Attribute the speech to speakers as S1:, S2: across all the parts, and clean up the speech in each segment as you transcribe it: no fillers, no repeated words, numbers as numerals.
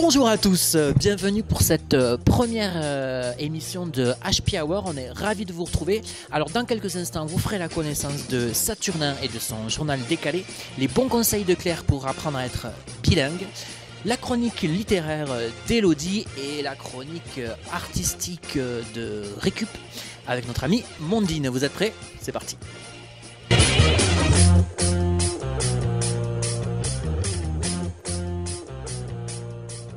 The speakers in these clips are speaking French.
S1: Bonjour à tous, bienvenue pour cette première émission de HP Hour. On est ravis de vous retrouver. Alors dans quelques instants, vous ferez la connaissance de Saturnin et de son journal décalé, les bons conseils de Claire pour apprendre à être bilingue, la chronique littéraire d'Elodie et la chronique artistique de Récup avec notre amie Mondine. Vous êtes prêts? C'est parti.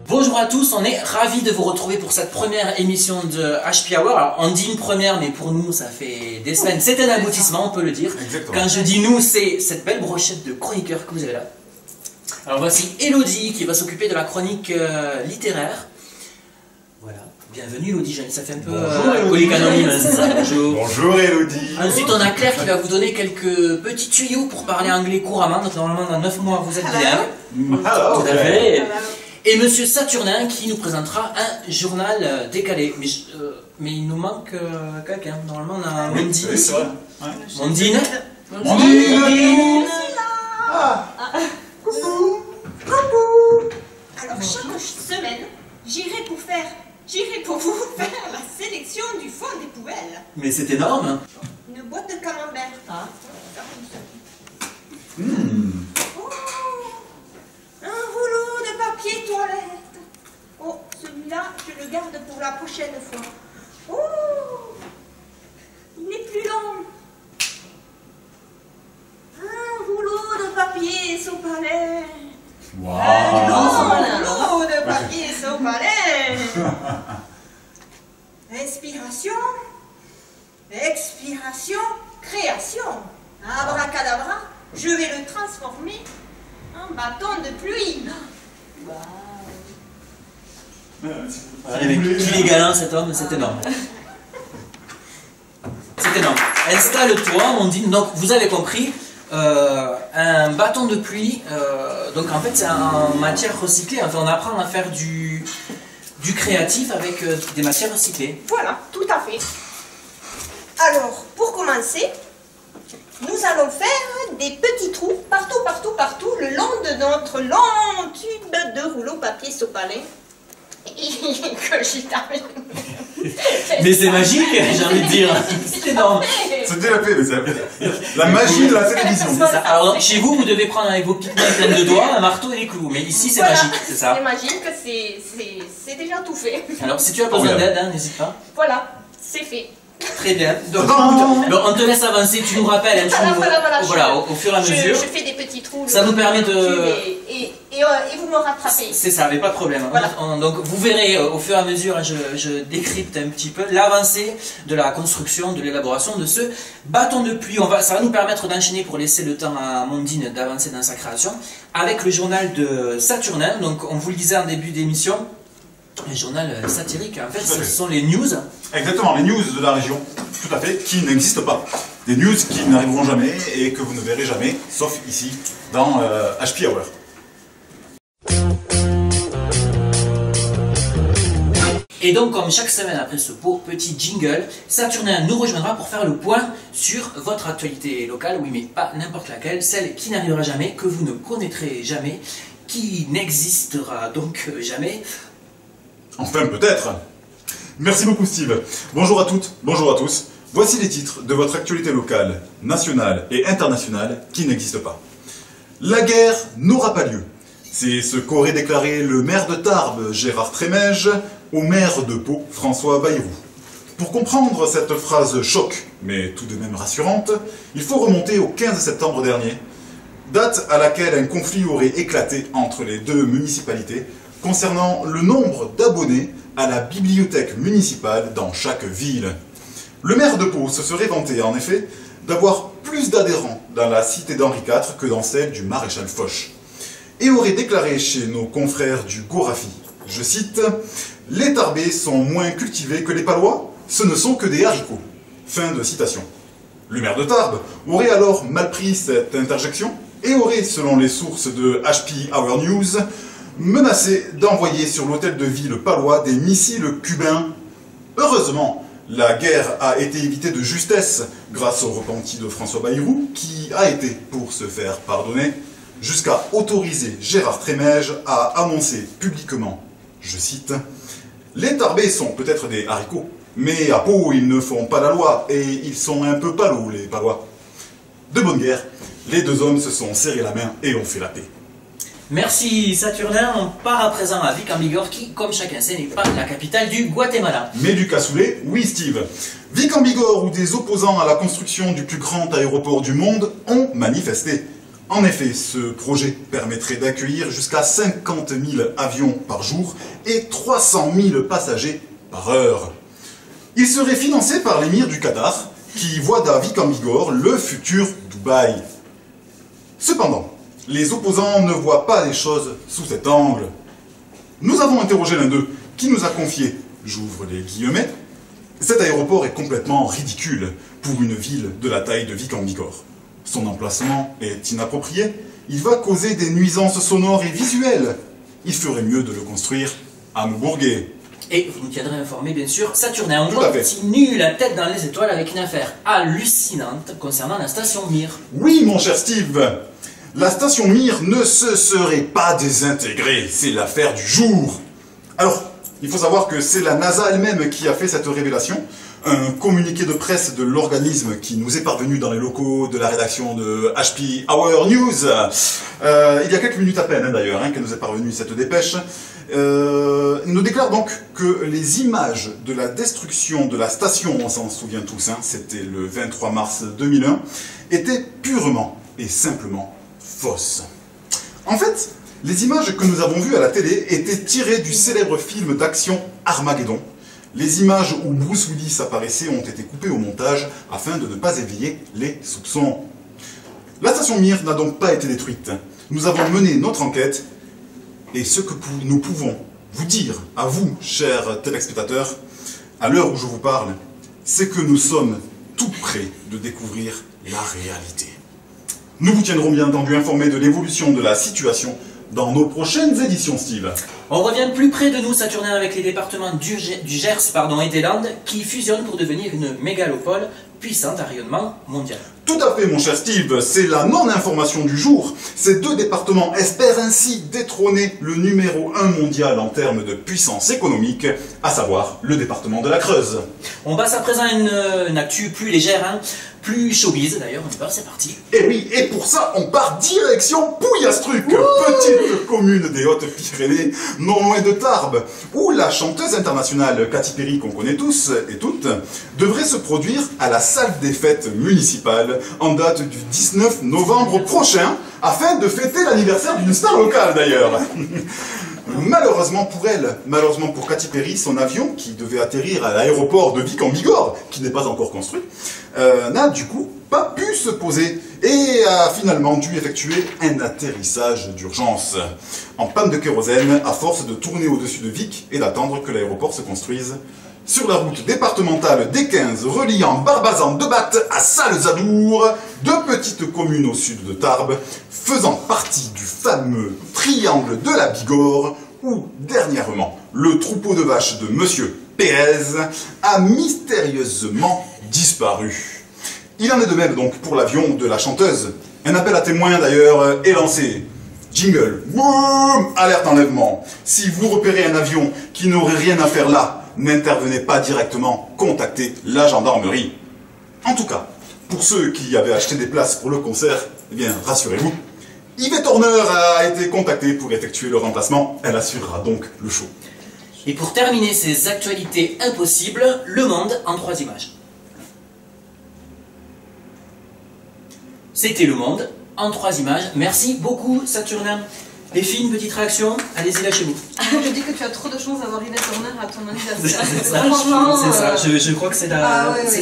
S1: Bonjour à tous, on est ravis de vous retrouver pour cette première émission de HP Hour. Alors on dit une première, mais pour nous ça fait des semaines, c'est un aboutissement, on peut le dire.
S2: Exactement.
S1: Quand je dis nous, c'est cette belle brochette de chroniqueurs que vous avez là. Alors voici Elodie qui va s'occuper de la chronique littéraire. Voilà, bienvenue Elodie, ça fait un peu alcoolique anonyme, c'est ça, bonjour.
S2: Bonjour Elodie.
S1: Ensuite on a Claire qui va vous donner quelques petits tuyaux pour parler anglais couramment, donc normalement dans 9 mois vous êtes bilingue.
S2: Alors,
S1: tout à fait. Et Monsieur Saturnin qui nous présentera un journal décalé. Mais il nous manque quelqu'un. Normalement, on a Mondine.
S2: Oui, c'est vrai. Ouais.
S1: Mondine.
S2: Mondine.
S3: Coucou. Coucou. Alors, chaque semaine, j'irai pour vous faire la sélection du fond des poubelles.
S1: Mais c'est énorme.
S3: Une boîte de camembert. Un rouleau de papier toilette. Oh, celui-là, je le garde pour la prochaine fois. Oh, il est plus long. Un rouleau de papier sopalin. Un rouleau de papier sopalin. Inspiration, expiration, création. Abracadabra, je vais le transformer en bâton de pluie.
S1: Qu'il est galant cet homme, c'est énorme. C'est énorme. Installe-toi, Mondine. Donc vous avez compris, un bâton de pluie, donc en fait c'est en matière recyclée. Enfin on apprend à faire du créatif avec des matières recyclées.
S3: Voilà, tout à fait. Alors, pour commencer, nous allons faire des petits trous partout le long de notre long tube de rouleau papier sopalin. Que j'y termine.
S1: Mais c'est magique, j'ai envie de dire. C'est énorme.
S2: C'est déjà fait, mais c'est la magie de la télévision.
S1: C'est ça. Alors chez vous, vous devez prendre avec vos petites mains pleines de doigts un marteau et des clous. Mais ici c'est magique, c'est ça.
S3: C'est magique, c'est déjà tout fait.
S1: Alors si tu as besoin d'aide, hein, n'hésite pas.
S3: Voilà, c'est fait.
S1: Très bien. Donc on te laisse avancer, tu nous rappelles. Voilà, au fur et à mesure.
S3: Je fais des petits trous.
S1: Ça nous permet de...
S3: Et vous me rattrapez.
S1: C'est ça, mais pas de problème.
S3: Voilà.
S1: Donc vous verrez au fur et à mesure, je décrypte un petit peu l'avancée de la construction, de l'élaboration de ce bâton de pluie. Ça va nous permettre d'enchaîner pour laisser le temps à Mondine d'avancer dans sa création avec le journal de Saturnin. Donc on vous le disait en début d'émission, un journal satirique. En fait, ce sont les news.
S2: Exactement, les news de la région, tout à fait, qui n'existent pas. Des news qui n'arriveront jamais et que vous ne verrez jamais, sauf ici, dans HP Hour.
S1: Et donc, comme chaque semaine après ce beau petit jingle, Saturnin nous rejoindra pour faire le point sur votre actualité locale, oui mais pas n'importe laquelle, celle qui n'arrivera jamais, que vous ne connaîtrez jamais, qui n'existera donc jamais.
S2: Enfin, peut-être. Merci beaucoup Steve. Bonjour à toutes, bonjour à tous. Voici les titres de votre actualité locale, nationale et internationale qui n'existent pas. La guerre n'aura pas lieu. C'est ce qu'aurait déclaré le maire de Tarbes, Gérard Trémège, au maire de Pau, François Bayrou. Pour comprendre cette phrase choc, mais tout de même rassurante, il faut remonter au 15 septembre dernier, date à laquelle un conflit aurait éclaté entre les deux municipalités concernant le nombre d'abonnés à la bibliothèque municipale dans chaque ville. Le maire de Pau se serait vanté, en effet, d'avoir plus d'adhérents dans la cité d'Henri IV que dans celle du maréchal Foch, et aurait déclaré chez nos confrères du Gorafi, je cite, « Les Tarbais sont moins cultivés que les Palois, ce ne sont que des haricots. » Fin de citation. Le maire de Tarbes aurait alors mal pris cette interjection et aurait, selon les sources de HP Hour News, menacé d'envoyer sur l'hôtel de ville palois des missiles cubains. Heureusement, la guerre a été évitée de justesse grâce au repenti de François Bayrou, qui a été, pour se faire pardonner, jusqu'à autoriser Gérard Trémège à annoncer publiquement je cite, « Les tarbés sont peut-être des haricots, mais à Pau, ils ne font pas la loi, et ils sont un peu palos, les palois. » De bonne guerre, les deux hommes se sont serrés la main et ont fait la paix.
S1: Merci Saturnin, on part à présent à Vic en Bigorre qui, comme chacun sait, n'est pas la capitale du Guatemala.
S2: Mais du cassoulet, oui Steve. Vic en Bigorre, où des opposants à la construction du plus grand aéroport du monde ont manifesté. En effet, ce projet permettrait d'accueillir jusqu'à 50 000 avions par jour et 300 000 passagers par heure. Il serait financé par l'émir du Qatar, qui voit dans Vic en Bigorre le futur Dubaï. Cependant, les opposants ne voient pas les choses sous cet angle. Nous avons interrogé l'un d'eux, qui nous a confié, j'ouvre les guillemets, « Cet aéroport est complètement ridicule pour une ville de la taille de Vic en Bigorre. Son emplacement est inapproprié, il va causer des nuisances sonores et visuelles. Il ferait mieux de le construire à Moubourguet. »
S1: Et vous nous tiendrez informé, bien sûr, Saturnin. On continue la tête dans les étoiles avec une affaire hallucinante concernant la station Mir.
S2: Oui, mon cher Steve, la station Mir ne se serait pas désintégrée, c'est l'affaire du jour. Alors, il faut savoir que c'est la NASA elle-même qui a fait cette révélation. Un communiqué de presse de l'organisme qui nous est parvenu dans les locaux de la rédaction de HP Hour News. Il y a quelques minutes à peine, d'ailleurs, qu'elle nous est parvenue cette dépêche. Nous déclare donc que les images de la destruction de la station, on s'en souvient tous, c'était le 23 mars 2001, étaient purement et simplement fausses. En fait, les images que nous avons vues à la télé étaient tirées du célèbre film d'action Armageddon. Les images où Bruce Willis apparaissait ont été coupées au montage afin de ne pas éveiller les soupçons. La station Mir n'a donc pas été détruite. Nous avons mené notre enquête et ce que nous pouvons vous dire à vous, chers téléspectateurs, à l'heure où je vous parle, c'est que nous sommes tout près de découvrir la réalité. Nous vous tiendrons bien entendu informés de l'évolution de la situation dans nos prochaines éditions, Steve.
S1: On revient plus près de nous, Saturnin, avec les départements du Gers et des Landes qui fusionnent pour devenir une mégalopole puissante à rayonnement mondial.
S2: Tout à fait, mon cher Steve, c'est la non-information du jour. Ces deux départements espèrent ainsi détrôner le numéro 1 mondial en termes de puissance économique, à savoir le département de la Creuse.
S1: On passe à présent à une actu plus légère, plus showbiz d'ailleurs, on y va, c'est parti.
S2: Et oui, et pour ça, on part direction Pouillastruc, petite commune des Hautes-Pyrénées, non loin de Tarbes, où la chanteuse internationale Katy Perry, qu'on connaît tous et toutes, devrait se produire à la salle des fêtes municipale en date du 19 novembre prochain, afin de fêter l'anniversaire d'une star locale d'ailleurs. Malheureusement pour elle, malheureusement pour Katy Perry, son avion, qui devait atterrir à l'aéroport de Vic en Bigorre, qui n'est pas encore construit, n'a du coup pas pu se poser et a finalement dû effectuer un atterrissage d'urgence. En panne de kérosène, à force de tourner au-dessus de Vic et d'attendre que l'aéroport se construise. Sur la route départementale D15 reliant Barbazan-Debatte à Salles-Adour, deux petites communes au sud de Tarbes, faisant partie du fameux triangle de la Bigorre, où, dernièrement, le troupeau de vaches de Monsieur Pérez a mystérieusement disparu. Il en est de même donc pour l'avion de la chanteuse. Un appel à témoins d'ailleurs est lancé. Jingle, boum, alerte enlèvement. Si vous repérez un avion qui n'aurait rien à faire là, n'intervenez pas directement, contactez la gendarmerie. En tout cas, pour ceux qui avaient acheté des places pour le concert, eh bien, rassurez-vous, Yvette Horner a été contactée pour effectuer le remplacement. Elle assurera donc le show.
S1: Et pour terminer ces actualités impossibles, Le Monde en 3 images. C'était Le Monde en 3 images. Merci beaucoup, Saturnin. Les filles, une petite réaction, allez-y, lâchez-vous.
S4: Je dis que tu as trop de chance d'avoir Yvette Horner à ton anniversaire.
S1: C'est ça, je crois que c'est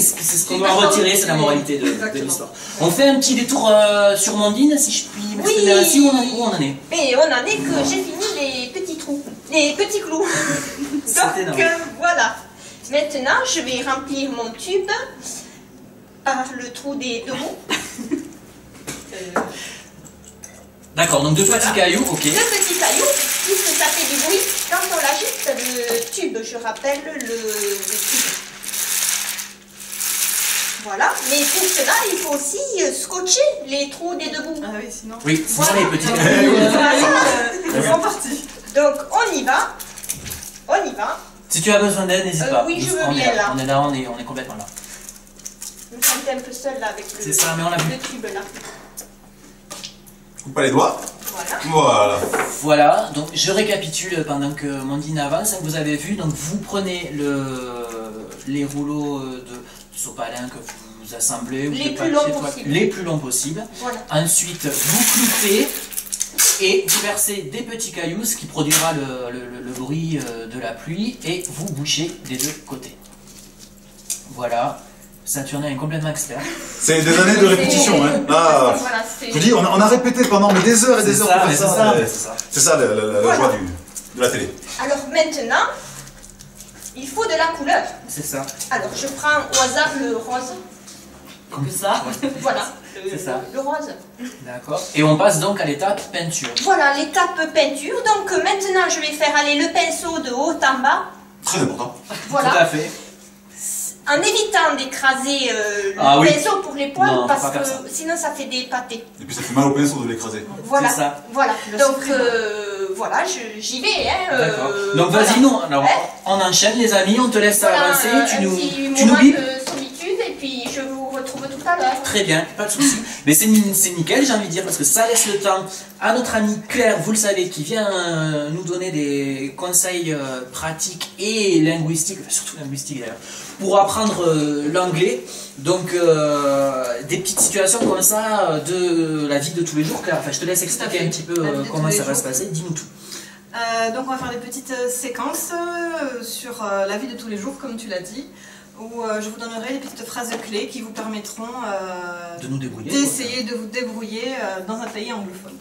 S1: ce qu'on doit retirer, c'est la moralité de l'histoire. On fait un petit détour sur Mondine, si je puis m'exprimer ainsi, où on en est.
S3: Mais on en est que j'ai fini les petits trous, les petits clous. Donc voilà. Maintenant, je vais remplir mon tube par le trou des deux mots.
S1: D'accord, donc deux petits cailloux, ok.
S3: Deux petits cailloux, puisque ça fait du bruit. Quand on l'agite, le tube, je rappelle le tube. Voilà, mais pour cela, il faut aussi scotcher les trous des deux bouts.
S4: Ah oui, sinon...
S1: Oui, c'est ça les petits
S4: cailloux. Ils sont partis.
S3: Donc, on y va. va.
S1: Si tu as besoin d'aide, n'hésite pas.
S3: Oui, je veux
S1: On est
S3: bien, là.
S1: On est là, on est complètement là.
S3: Je me sentais un peu seule là avec
S1: C'est ça, mais on l'a vu.
S3: le tube là.
S2: Coupe pas les doigts.
S3: Voilà.
S2: Voilà.
S1: Voilà, donc je récapitule pendant que Mondine avance. Vous avez vu, donc vous prenez les rouleaux de sopalin que vous assemblez.
S3: Les
S1: vous
S3: plus longs possibles.
S1: Les plus longs possibles.
S3: Voilà.
S1: Ensuite, vous cloutez et vous versez des petits cailloux, ce qui produira le bruit de la pluie, et vous bouchez des deux côtés. Voilà, Saturnin est complètement expert.
S2: C'est des années de répétition. Hein. Ah,
S3: Voilà,
S2: je vous dis, on a répété pendant des heures et des heures pour faire ça.
S1: C'est ça.
S2: C'est ça la
S3: Voilà.
S2: joie de la télé.
S3: Alors maintenant, il faut de la couleur.
S1: C'est ça.
S3: Alors je prends au hasard le rose.
S1: Comme ça.
S3: Voilà.
S1: C'est ça.
S3: Le rose.
S1: D'accord. Et on passe donc à l'étape peinture.
S3: Voilà l'étape peinture. Donc maintenant je vais faire aller le pinceau de haut en bas.
S2: Très important.
S3: Voilà.
S1: Tout à fait.
S3: En évitant d'écraser
S1: Ah
S3: le
S1: oui.
S3: pinceau pour les poils,
S1: Non, faut
S3: parce
S1: pas faire
S3: que
S1: ça.
S3: sinon ça fait des pâtés.
S2: Et puis ça fait mal au pinceau de l'écraser.
S3: Voilà.
S1: C'est ça.
S3: Voilà.
S4: Le
S3: Donc
S4: supprimer.
S3: voilà, j'y vais. Hein,
S1: D'accord. Donc
S3: voilà.
S1: vas-y, non. Alors,
S3: Hein
S1: on enchaîne les amis, on te laisse
S3: Voilà,
S1: avancer.
S3: un petit
S1: Tu nous
S3: moment
S1: bipes.
S3: de solitude et puis je vous retrouve tout à l'heure.
S1: Très bien, pas de souci. Mais c'est nickel, j'ai envie de dire, parce que ça laisse le temps à notre amie Claire, vous le savez, qui vient nous donner des conseils pratiques et linguistiques, surtout linguistiques d'ailleurs, pour apprendre l'anglais. Donc, des petites situations comme ça de la vie de tous les jours. Claire, enfin, je te laisse expliquer un petit peu
S4: La vie de
S1: comment
S4: tous les
S1: ça va
S4: jours.
S1: se passer. Dis-nous tout.
S4: Donc on va faire des petites séquences sur la vie de tous les jours, comme tu l'as dit, où je vous donnerai des petites phrases clés qui vous permettront
S1: De nous débrouiller.
S4: d'essayer de vous débrouiller dans un pays anglophone.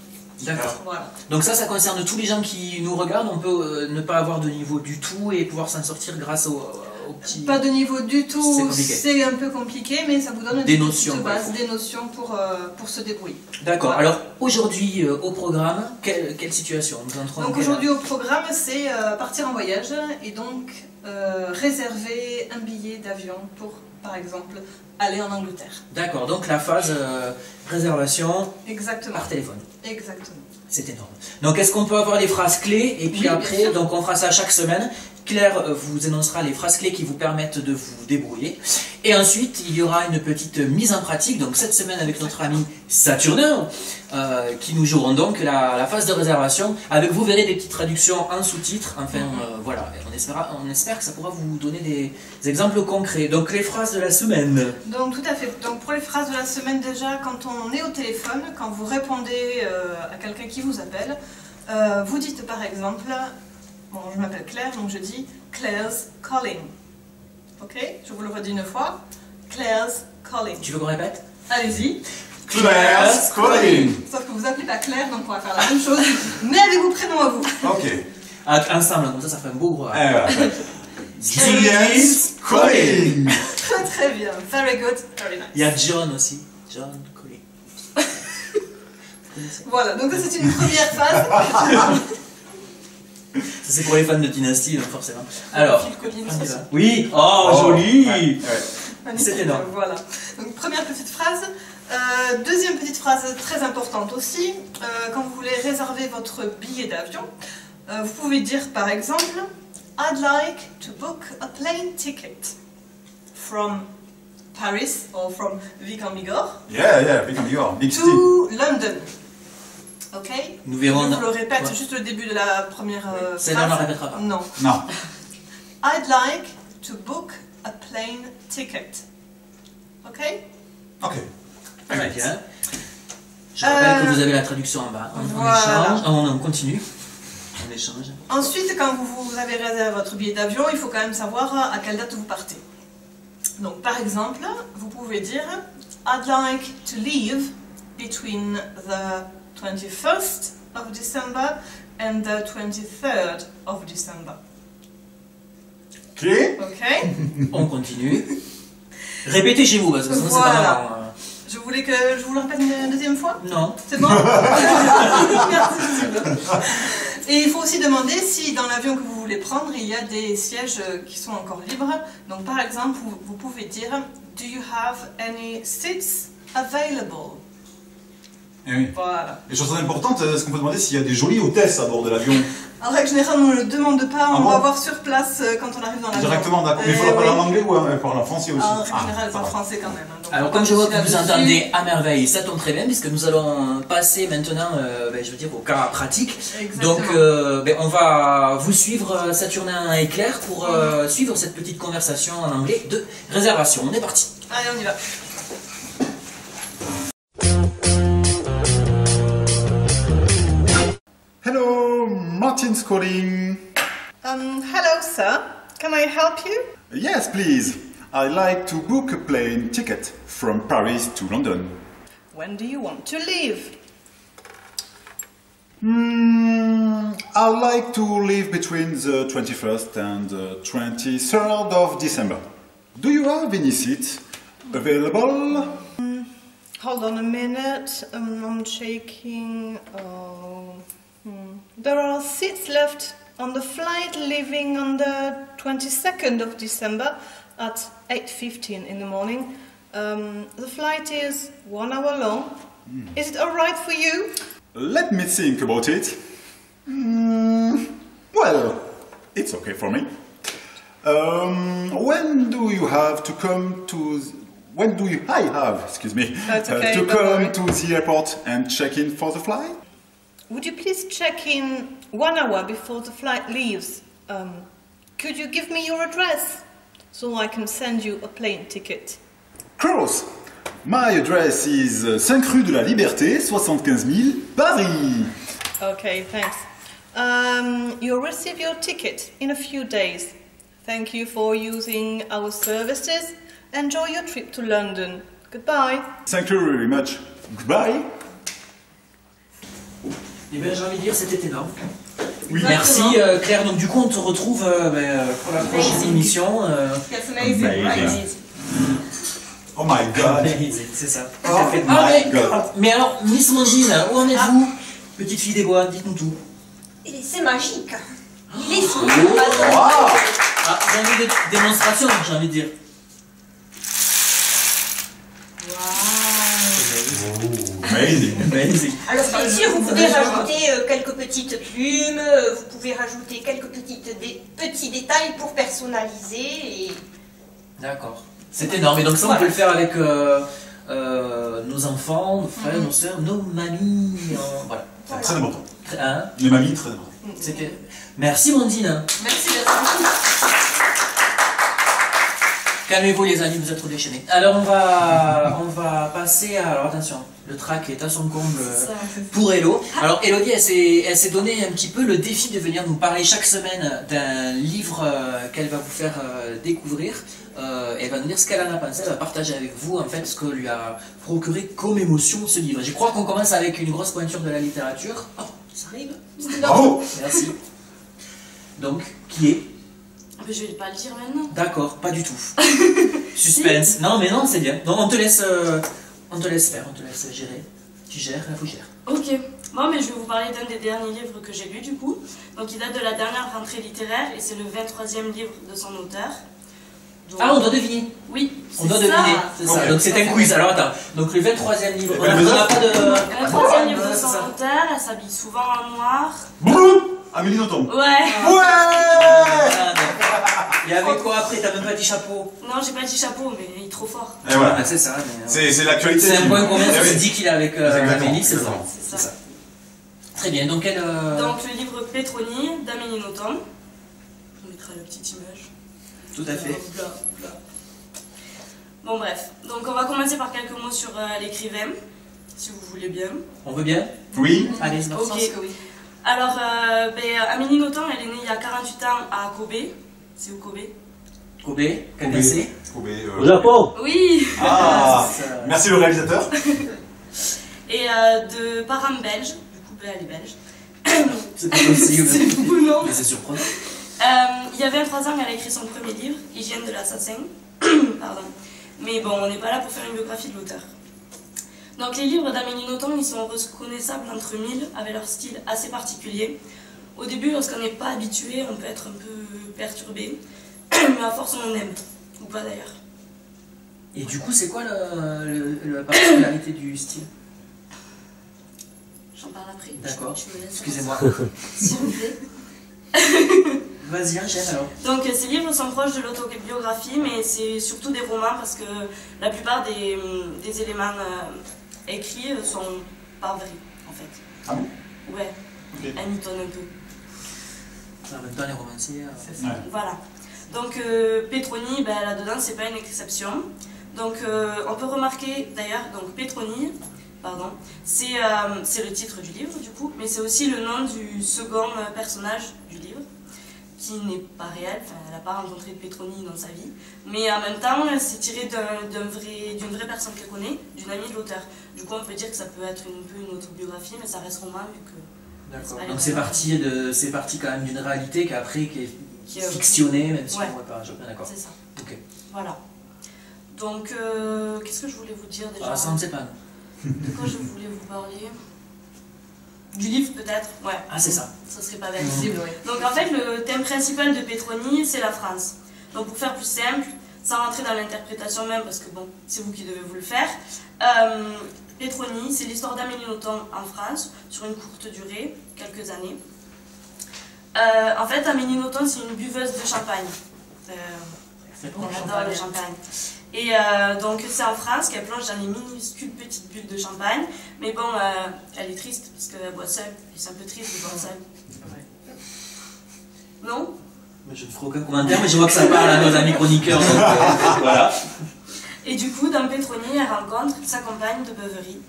S1: D'accord.
S4: Voilà.
S1: Donc ça concerne tous les gens qui nous regardent. On peut ne pas avoir de niveau du tout et pouvoir s'en sortir grâce au petit...
S4: Pas de niveau du
S1: C'est
S4: tout,
S1: compliqué.
S4: c'est un peu compliqué, mais ça vous donne
S1: Des
S4: petites
S1: notions,
S4: bases,
S1: ouais.
S4: des notions pour se débrouiller.
S1: D'accord.
S4: Voilà.
S1: Alors aujourd'hui au programme, quelle situation nous entrons dans
S4: Donc
S1: quelle-
S4: aujourd'hui au programme, c'est partir en voyage et donc réserver un billet d'avion pour, par exemple, aller en Angleterre.
S1: D'accord. Donc la phase réservation
S4: Exactement.
S1: par téléphone.
S4: Exactement.
S1: C'est énorme. Donc est-ce qu'on peut avoir les phrases clés et puis
S4: Oui, bien
S1: après,
S4: sûr.
S1: donc on fera ça chaque semaine. Claire vous énoncera les phrases clés qui vous permettent de vous débrouiller. Et ensuite, il y aura une petite mise en pratique. Donc cette semaine avec notre ami Saturnin, qui nous joueront donc la phase de réservation. Avec vous verrez des petites traductions en sous-titres. Enfin voilà, et on espère que ça pourra vous donner des exemples concrets. Donc les phrases de la semaine.
S4: Donc tout à fait. Donc pour les phrases de la semaine déjà, quand on est au téléphone, quand vous répondez à quelqu'un qui vous appelle, vous dites par exemple, bon je m'appelle Claire, donc je dis Claire's calling. Ok? Je vous le redis une fois. Claire's calling.
S1: Tu veux qu'on répète?
S4: Allez-y.
S2: Claire's calling.
S4: Sauf que vous appelez pas Claire, donc on va faire la même chose, mais avec vos prénoms à vous.
S2: Ok.
S1: Ensemble, comme ça fait un beau gros.
S2: Julian's calling.
S4: Très très bien. Very good, very nice.
S1: Il y a John aussi. John Coley.
S4: Voilà, donc ça c'est une première phase.
S1: Ça c'est pour les fans de Dynasty, donc forcément. Alors,
S4: Phil Collins
S1: on y
S4: aussi.
S1: va. Oui, oh, joli.
S2: Ouais.
S4: Magnifique,
S1: C'est énorme.
S4: Voilà. Donc première petite phrase. Deuxième petite phrase très importante aussi. Quand vous voulez réserver votre billet d'avion, vous pouvez dire par exemple I'd like to book a plane ticket from Paris or from Vic en Bigorre
S2: Yeah, big on your big city.
S4: to London. Ok?
S1: Nous verrons.
S4: Je vous le répète
S1: Ouais.
S4: juste le début de la première
S1: Celle-là, on
S4: phrase.
S1: la répétera pas.
S4: Non.
S2: Non.
S4: I'd like to book a plane ticket. Ok?
S2: Ok.
S1: Très bien. Je rappelle que vous avez la traduction en bas. On
S4: Voilà.
S1: échange. On continue. On échange.
S4: Ensuite, quand vous avez réservé votre billet d'avion, il faut quand même savoir à quelle date vous partez. Donc, par exemple, vous pouvez dire I'd like to leave between the 21st of December and the 23rd of December.
S2: Ok.
S4: Ok?
S1: On continue. Répétez chez vous parce que sinon c'est pas
S4: Voilà.
S1: marrant.
S4: Je voulais que je vous le répète une deuxième fois.
S1: Non.
S4: C'est bon? Merci, Steve. Et il faut aussi demander si dans l'avion que vous voulez prendre, il y a des sièges qui sont encore libres. Donc par exemple, vous pouvez dire Do you have any seats available?
S2: Eh oui.
S4: Voilà.
S2: Et chose très importante, est-ce qu'on peut demander s'il y a des jolies hôtesses à bord de l'avion?
S4: En règle générale, on ne le demande pas, on
S2: bon
S4: va voir sur place quand on arrive dans la
S2: Directement, d'accord. Mais il faut la parler en anglais ou parler en français aussi?
S4: En règle générale, c'est en français quand même. Donc,
S1: Alors comme je vois que vous entendez à merveille, ça tombe très bien puisque nous allons passer maintenant, je veux dire, au cas pratique.
S4: Exactement.
S1: Donc on va vous suivre, Saturnin et Claire, pour suivre cette petite conversation en anglais de réservation. On est parti.
S4: Allez, on y va.
S2: Hello, Martin's calling.
S4: Hello, sir. Can I help you?
S2: Yes, please. I'd like to book a plane ticket from Paris to London.
S4: When do you want to leave?
S2: I'd like to leave between the 21st and the 23rd of December. Do you have any seats available?
S4: Hold on a minute. I'm checking. There are seats left on the flight leaving on the 22nd of December at 8:15 in the morning. The flight is 1 hour long. Is it alright for you?
S2: Let me think about it. Well, it's okay for me. When do you have to come to... When do I have, excuse me,
S4: That's okay,
S2: to
S4: don't worry.
S2: come to the airport and check in for the flight?
S4: Would you please check in 1 hour before the flight leaves? Could you give me your address so I can send you a plane ticket?
S2: Of course. My address is 5 rue de la Liberté, 75 000, Paris.
S4: Okay, thanks. You'll receive your ticket in a few days. Thank you for using our services. Enjoy your trip to London. Goodbye.
S2: Thank you very much. Goodbye.
S1: Eh bien j'ai envie de dire c'était énorme.
S2: Oui.
S1: Merci Claire, donc du coup on te retrouve pour la prochaine émission.
S3: That's amazing, right?
S2: Oh my God.
S1: C'est ça.
S2: Oh
S1: Tout à fait.
S2: my God.
S1: Mais alors, Miss Mondine, où en êtes-vous? Petite fille des bois, dites-nous tout.
S3: C'est magique. Il est fou.
S1: Ah, j'ai envie de démonstration, j'ai envie de dire.
S2: Amazing.
S1: Amazing.
S3: Alors bien sûr, vous pouvez rajouter quelques petites plumes, vous pouvez rajouter quelques petits détails pour personnaliser. Et...
S1: D'accord. C'est énorme. Et donc ça, on peut le faire avec nos enfants, nos frères, nos soeurs, nos mamies. Voilà.
S2: C'est très important.
S1: Hein?
S2: Les mamies, très important.
S1: C'était... Merci Mondine.
S4: Merci beaucoup.
S1: Calmez-vous les amis, vous êtes trop déchaînés. Alors on va passer à... Alors attention, le track est à son comble pour Hello. Alors Elodie, elle s'est donné un petit peu le défi de venir nous parler chaque semaine d'un livre qu'elle va vous faire découvrir. Elle va nous dire ce qu'elle en a pensé, elle va partager avec vous en fait ce que lui a procuré comme émotion ce livre. Je crois qu'on commence avec une grosse pointure de la littérature. Oh, ça arrive.
S2: Bravo.
S1: Merci. Donc, qui est?
S5: Je vais pas le dire maintenant.
S1: D'accord, pas du tout. Suspense. Non, mais non, c'est bien. Non, on te laisse faire, on te laisse gérer. Tu gères, la fougère.
S5: Ok. Bon, mais je vais vous parler d'un des derniers livres que j'ai lu du coup. Donc, il date de la dernière rentrée littéraire et c'est le 23e livre de son auteur. Donc...
S1: Ah, on doit deviner.
S5: Oui,
S1: On doit deviner, c'est ça.
S2: Ok.
S1: Donc, c'est un quiz. Alors, attends. Donc, le 23e livre. On
S2: Et
S1: n'a pas de.
S5: Le 23e livre de
S1: c'est
S5: son
S1: ça.
S5: auteur, elle s'habille souvent en noir.
S2: Boum. Amélie Nothomb.
S5: Ouais.
S2: Ouais.
S1: Ah, donc, il y avait quoi après? T'as même pas dit chapeau.
S5: Non, j'ai pas dit chapeau, mais il est trop fort.
S2: Et voilà.
S1: Ah, c'est ça. Mais,
S2: C'est l'actualité.
S1: c'est un
S2: qui-
S1: point commun,
S2: Eh
S1: ça se
S2: oui.
S1: dit qu'il est avec
S2: Exactement,
S1: Amélie, c'est ça.
S2: exactement.
S5: C'est ça.
S1: Très bien. Donc, elle.
S5: Donc, le livre Pétronie d'Amélie Nothomb. Je vous mettrai la petite image.
S1: Tout à fait.
S5: Bla, bla. Bon, bref. Donc, on va commencer par quelques mots sur l'écrivain, si vous voulez bien.
S1: On veut bien?
S2: Oui.
S1: Allez, c'est parti.
S5: Ok. Alors, Amélie Nothomb, elle est née il y a 48 ans à Kobe. C'est où Kobe?
S1: Kobe, KBC.
S2: Kobe,
S6: Au Japon.
S5: Oui.
S2: Ah.
S1: Ça-
S2: Merci le réalisateur.
S5: Et de parents belges. Du coup, elle est belge.
S1: C'est pas possible.
S5: C'est fou, non?
S1: Mais c'est surprenant.
S5: Il y a 23 ans, elle a écrit son premier livre, Hygiène de l'assassin. Pardon. Mais bon, on n'est pas là pour faire une biographie de l'auteur. Donc les livres d'Amélie Nothomb, ils sont reconnaissables entre mille, avec leur style assez particulier. Au début, lorsqu'on n'est pas habitué, on peut être un peu perturbé. Mais à force, on aime. Ou pas d'ailleurs.
S1: Et du coup, c'est quoi la particularité du style?
S5: J'en parle après.
S1: D'accord.
S5: Je me laisse
S1: Excusez-moi.
S5: S'il vous plaît.
S1: Vas-y, enchaîne alors.
S5: Donc ces livres sont proches de l'autobiographie, mais c'est surtout des romans parce que la plupart des éléments écrits sont pas vrais, en fait.
S2: Ah bon?
S5: Ouais,
S2: Ok.
S5: elles mitonnent un peu.
S1: En même temps, les romanciers.
S4: C'est ça.
S2: Ouais.
S5: Voilà. Donc Petroni, ben, là-dedans, c'est pas une exception. Donc on peut remarquer d'ailleurs, donc Petroni, pardon, c'est le titre du livre du coup, mais c'est aussi le nom du second personnage du livre, qui n'est pas réel, enfin, elle n'a pas rencontré Petroni dans sa vie, mais en même temps, c'est tiré d'une vraie personne qu'elle connaît, d'une amie de l'auteur. Du coup, on peut dire que ça peut être un peu une autobiographie, mais ça reste roman vu que...
S1: D'accord.
S5: Allez,
S1: Donc
S5: voilà.
S1: c'est parti quand même d'une réalité qui est
S5: Qui est-
S1: fictionnée, même si
S5: Ouais.
S1: on ne voit pas. D'accord.
S5: C'est ça.
S1: Ok.
S5: Voilà. Donc, qu'est-ce que je voulais vous dire déjà?
S1: Ah, ça on ne sait pas.
S5: De quoi je voulais vous parler? Du livre peut-être? Ouais.
S1: Ah, c'est ça.
S5: Ça serait pas bête.
S1: Mhm.
S5: Donc en fait, le thème principal de Petroni, c'est la France. Donc pour faire plus simple, sans rentrer dans l'interprétation même, parce que bon, c'est vous qui devez vous le faire, Petroni, c'est l'histoire d'Amélie Nothomb en France, sur une courte durée, quelques années. En fait, Amélie Nothomb, c'est une buveuse de champagne. On adore le champagne. Et donc c'est en France qu'elle plonge dans les minuscules petites bulles de champagne. Mais bon, elle est triste parce qu'elle boit seule. Et c'est un peu triste de boire seule. Non?
S1: Mais je ne ferai aucun commentaire, mais je vois que ça parle à nos amis chroniqueurs. Donc, voilà.
S5: Et du coup, dans Petroni, elle rencontre sa compagne de beuverie.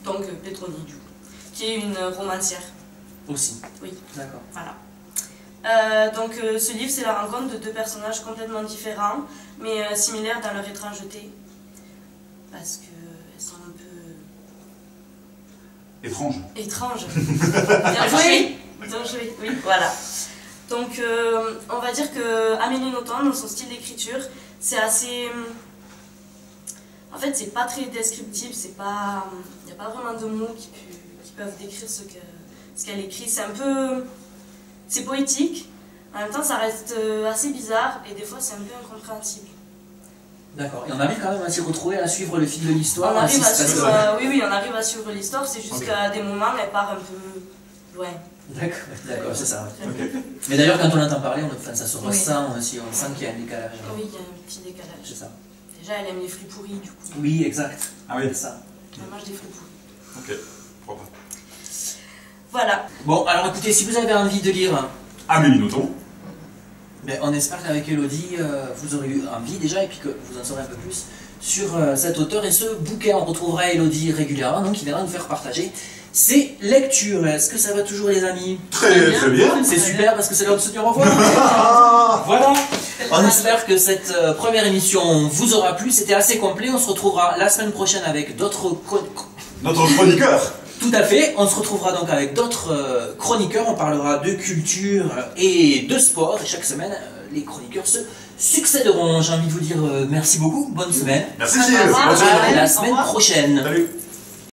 S5: Donc Petroni, du coup. Qui est une romancière.
S1: Aussi.
S5: Oui.
S1: D'accord.
S5: Voilà. Donc ce livre, c'est la rencontre de deux personnages complètement différents, mais similaires dans leur étrangeté. Parce qu'elles sont un peu
S2: Étrange.
S5: étranges. Bien joué. Bien joué, oui, voilà. Donc on va dire que Amélie Nothomb, dans son style d'écriture, c'est assez... En fait, c'est pas très descriptif, c'est pas... Il n'y a pas vraiment de mots qui peuvent décrire ce qu'elle écrit. C'est un peu... C'est poétique, en même temps ça reste assez bizarre et des fois c'est un peu incompréhensible.
S1: D'accord. Et on arrive quand même à s'y retrouver, à suivre le fil de l'histoire.
S5: On arrive à
S1: se passe-
S5: suivre, oui, on arrive à suivre l'histoire, c'est juste qu'à des moments elle part un peu loin.
S1: D'accord, c'est ça.
S2: Ok.
S1: Mais d'ailleurs, quand on entend parler, ça se
S5: Oui.
S1: ressent aussi, on sent qu'il y a un décalage.
S5: Oui, il y a un petit décalage.
S1: C'est ça.
S5: Déjà elle aime les fruits pourris du coup.
S1: Oui, exact.
S2: Ah oui.
S1: C'est ça.
S5: Elle mange des fruits pourris.
S2: Ok. Propre.
S5: Voilà.
S1: Bon, alors écoutez, si vous avez envie de lire,
S2: Amélie Nothomb.
S1: ben, on espère qu'avec Elodie, vous aurez eu envie déjà, et puis que vous en saurez un peu plus sur cet auteur et ce bouquin. On retrouvera Elodie régulièrement, donc qui viendra nous faire partager ses lectures. Est-ce que ça va toujours, les amis?
S2: Très bien.
S1: C'est super parce que c'est l'heure de se dire au revoir. Voilà. On espère que cette première émission vous aura plu. C'était assez complet. On se retrouvera la semaine prochaine avec d'autres...
S2: Notre chroniqueur.
S1: Tout à fait. On se retrouvera donc avec d'autres chroniqueurs. On parlera de culture et de sport. Et chaque semaine, les chroniqueurs se succéderont. J'ai envie de vous dire merci beaucoup. Bonne semaine.
S2: Merci Gilles.
S5: revoir.
S2: Bonne journée.
S1: À la
S5: Au
S1: semaine
S5: revoir.
S1: prochaine.
S2: Salut.